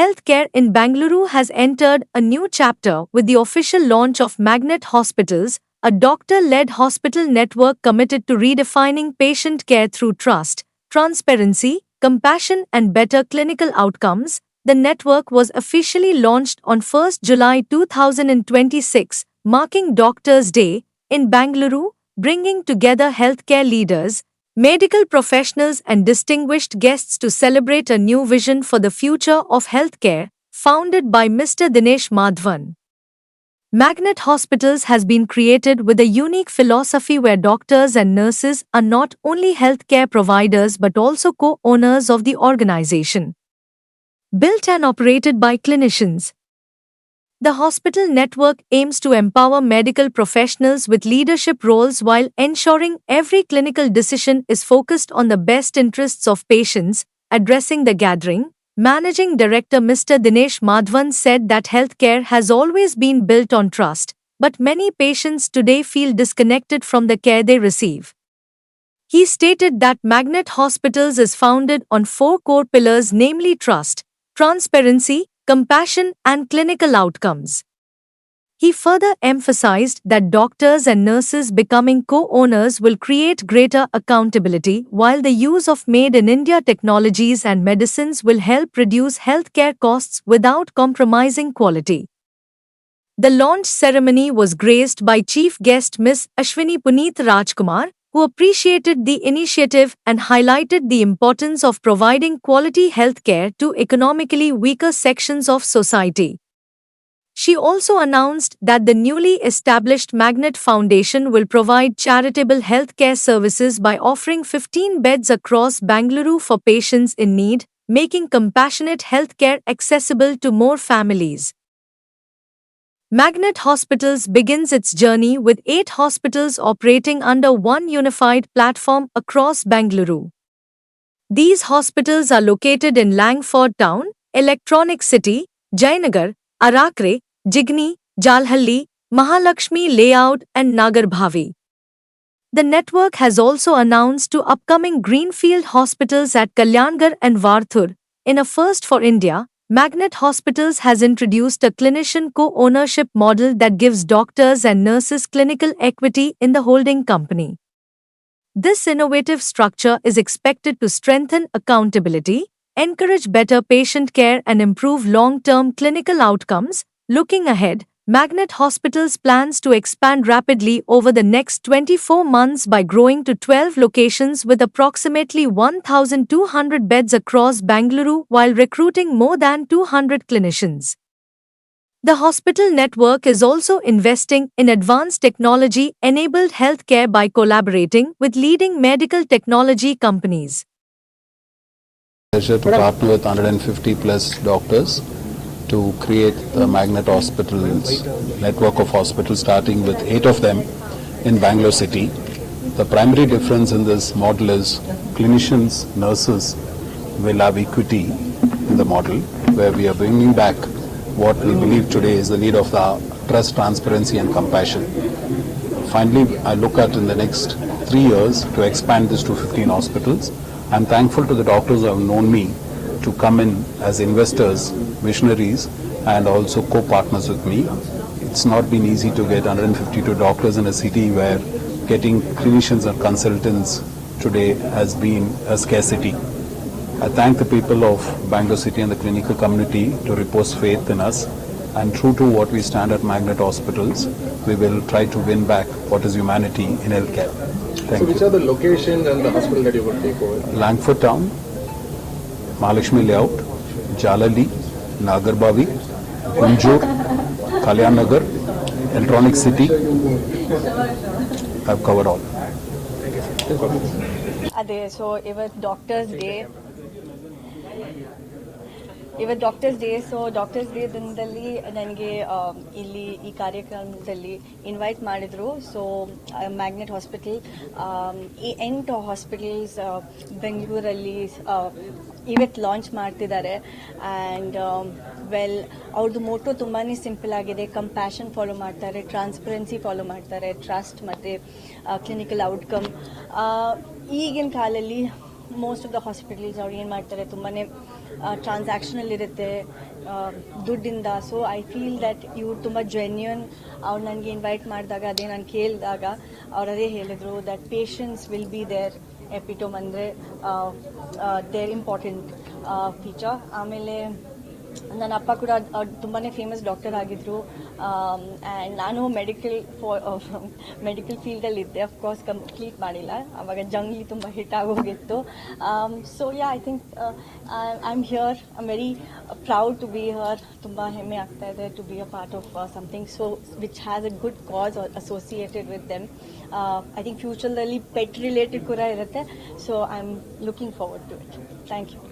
Healthcare in Bangalore has entered a new chapter with the official launch of Magnet Hospitals, a doctor-led hospital network committed to redefining patient care through trust, transparency, compassion and better clinical outcomes. The network was officially launched on 1st July 2026, marking Doctors' Day, in Bangalore, bringing together healthcare leaders, medical professionals and distinguished guests to celebrate a new vision for the future of healthcare, founded by Mr. Dinesh Madhavan. Magnet Hospitals has been created with a unique philosophy where doctors and nurses are not only healthcare providers but also co-owners of the organization. Built and operated by clinicians, the hospital network aims to empower medical professionals with leadership roles while ensuring every clinical decision is focused on the best interests of patients. Addressing the gathering, Managing Director Mr. Dinesh Madhavan said that healthcare has always been built on trust, but many patients today feel disconnected from the care they receive. He stated that Magnet Hospitals is founded on 4 core pillars, namely trust, transparency, compassion and clinical outcomes. He further emphasized that doctors and nurses becoming co-owners will create greater accountability, while the use of made-in-India technologies and medicines will help reduce healthcare costs without compromising quality. The launch ceremony was graced by Chief Guest Ms. Ashwini Puneeth Rajkumar, who appreciated the initiative and highlighted the importance of providing quality healthcare to economically weaker sections of society. She also announced that the newly established Magnet Foundation will provide charitable healthcare services by offering 15 beds across Bangalore for patients in need, making compassionate healthcare accessible to more families. Magnet Hospitals begins its journey with 8 hospitals operating under one unified platform across Bangalore. These hospitals are located in Langford Town, Electronic City, Jayanagar, Arakre, Jigni, Jalhalli, Mahalakshmi Layout and Nagarbhavi. The network has also announced 2 upcoming greenfield hospitals at Kalyangarh and Varthur. In a first for India, Magnet Hospitals has introduced a clinician co-ownership model that gives doctors and nurses clinical equity in the holding company. This innovative structure is expected to strengthen accountability, encourage better patient care and improve long-term clinical outcomes. Looking ahead, Magnet Hospitals plans to expand rapidly over the next 24 months by growing to 12 locations with approximately 1,200 beds across Bangalore while recruiting more than 200 clinicians. The hospital network is also investing in advanced technology-enabled healthcare by collaborating with leading medical technology companies. Pleasure to partner with 150 plus doctors to create the Magnet Hospitals network of hospitals, starting with 8 of them in Bangalore city. The primary difference in this model is clinicians, nurses will have equity in the model, where we are bringing back what we believe today is the need of the trust, transparency and compassion. Finally, I look at in the next 3 years to expand this to 15 hospitals. I'm thankful to the doctors who have known me to come in as investors, visionaries and also co-partners with me. It's not been easy to get 152 doctors in a city where getting clinicians and consultants today has been a scarcity. I thank the people of Bangalore City and the clinical community to repose faith in us, and true to what we stand at Magnet Hospitals, we will try to win back what is humanity in healthcare. Thank you. Which are the location and the hospital that you will take over? Langford Town, Mahalakshmi Layout, Jalali, Nagarbhavi, Kunjur, Kalyanagar, Electronic City. I've covered all. So ಇವತ್ತು doctors day so doctors day ದಿನದಲ್ಲಿ ನನಗೆ ಇಲ್ಲಿ ಈ ಕಾರ್ಯಕ್ರಮದಲ್ಲಿ invite ಮಾಡಿದ್ರು. So magnet hospital ಈ 8 hospitals ಬೆಂಗಳೂರಲ್ಲಿ ಇವತ್ತು ಲಾಂಚ್ ಮಾಡ್ತಿದ್ದಾರೆ. ಆ್ಯಂಡ್ ಅವ್ರದ್ದು ಮೋಟೋ ತುಂಬಾ ಸಿಂಪಲ್ ಆಗಿದೆ. ಕಂಪ್ಯಾಷನ್ ಫಾಲೋ ಮಾಡ್ತಾರೆ, ಟ್ರಾನ್ಸ್ಪರೆನ್ಸಿ ಫಾಲೋ ಮಾಡ್ತಾರೆ, ಟ್ರಸ್ಟ್ ಮತ್ತು ಕ್ಲಿನಿಕಲ್ ಔಟ್ಕಮ್. ಈಗಿನ ಕಾಲದಲ್ಲಿ ಮೋಸ್ಟ್ ಆಫ್ ದ ಹಾಸ್ಪಿಟಲ್ಸ್ ಅವ್ರು ಏನು ಮಾಡ್ತಾರೆ, ತುಂಬಾ ಟ್ರಾನ್ಸಾಕ್ಷನಲ್ ಇರುತ್ತೆ ದುಡ್ಡಿಂದ. ಸೊ ಐ ಫೀಲ್ ದಟ್ ಇವ್ರು ತುಂಬ ಜೆನ್ಯೂನ್. ಅವ್ರು ನನಗೆ ಇನ್ವೈಟ್ ಮಾಡಿದಾಗ ಅದೇ ನಾನು ಕೇಳಿದಾಗ ಅವ್ರು ಅದೇ ಹೇಳಿದರು that patience will be their epitome ಅಂದರೆ ದೇರ್ ಇಂಪಾರ್ಟೆಂಟ್ ಫೀಚರ್. ಆಮೇಲೆ ನನ್ನ ಅಪ್ಪ ಕೂಡ ತುಂಬಾ ಫೇಮಸ್ ಡಾಕ್ಟರ್ ಆಗಿದ್ದರು. ಆ್ಯಂಡ್ ನಾನು ಮೆಡಿಕಲ್ ಫೀಲ್ಡಲ್ಲಿದ್ದೆ. ಅಫ್ಕೋರ್ಸ್ ಕಂಪ್ಲೀಟ್ ಮಾಡಿಲ್ಲ, ಆವಾಗ ಜಂಗ್ಲಿ ತುಂಬ ಹಿಟ್ ಆಗೋಗಿತ್ತು. So yeah I think I am here, I am very proud to be here. ತುಂಬ ಹೆಮ್ಮೆ ಆಗ್ತಾ ಇದೆ to be a part of something so which has a good cause associated with them. I think ಫ್ಯೂಚರ್ದಲ್ಲಿ pet related ಕೂಡ ಇರುತ್ತೆ. So I am looking forward to it. Thank you.